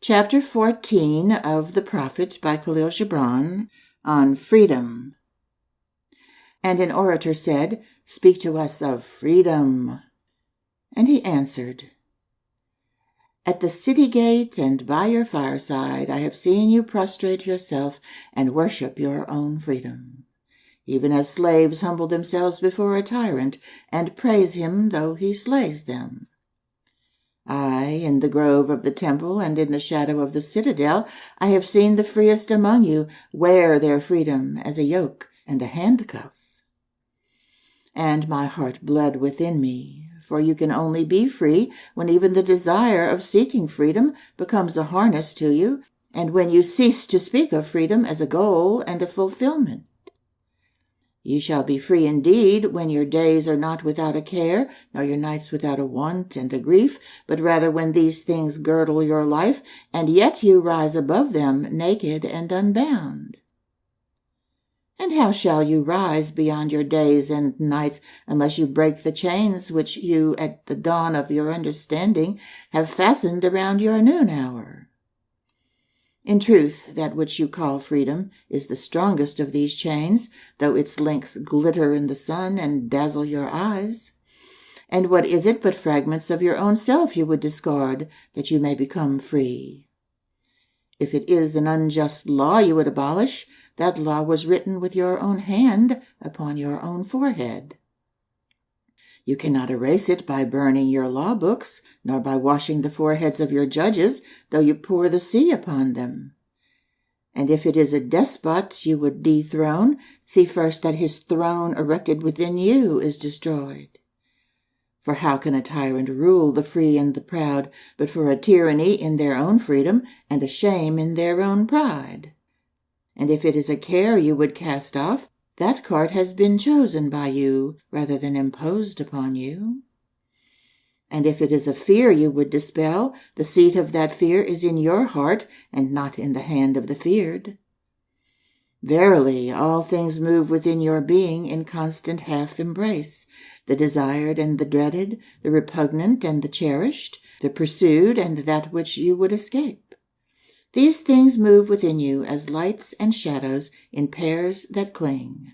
Chapter 14 of The Prophet by Kahlil Gibran on freedom. And an orator said, "Speak to us of freedom." And he answered, "At the city gate and by your fireside I have seen you prostrate yourself and worship your own freedom, even as slaves humble themselves before a tyrant and praise him though he slays them. Aye, in the grove of the temple and in the shadow of the citadel, I have seen the freest among you wear their freedom as a yoke and a handcuff. And my heart bled within me, for you can only be free when even the desire of seeking freedom becomes a harness to you, and when you cease to speak of freedom as a goal and a fulfillment. You shall be free indeed when your days are not without a care, nor your nights without a want and a grief, but rather when these things girdle your life, and yet you rise above them naked and unbound. And how shall you rise beyond your days and nights unless you break the chains which you, at the dawn of your understanding, have fastened around your noon hour? In truth, that which you call freedom is the strongest of these chains, though its links glitter in the sun and dazzle your eyes. And what is it but fragments of your own self you would discard, that you may become free? If it is an unjust law you would abolish, that law was written with your own hand upon your own forehead. You cannot erase it by burning your law books, nor by washing the foreheads of your judges, though you pour the sea upon them. And if it is a despot you would dethrone, see first that his throne erected within you is destroyed. For how can a tyrant rule the free and the proud, but for a tyranny in their own freedom and a shame in their own pride? And if it is a care you would cast off, that cart has been chosen by you rather than imposed upon you. And if it is a fear you would dispel, the seat of that fear is in your heart and not in the hand of the feared. Verily, all things move within your being in constant half-embrace, the desired and the dreaded, the repugnant and the cherished, the pursued and that which you would escape. These things move within you as lights and shadows in pairs that cling.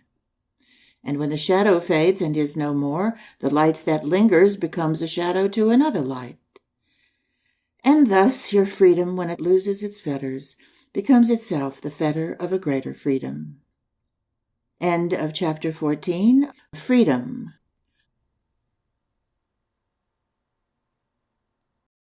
And when the shadow fades and is no more, the light that lingers becomes a shadow to another light. And thus your freedom, when it loses its fetters, becomes itself the fetter of a greater freedom. End of chapter 14. Freedom.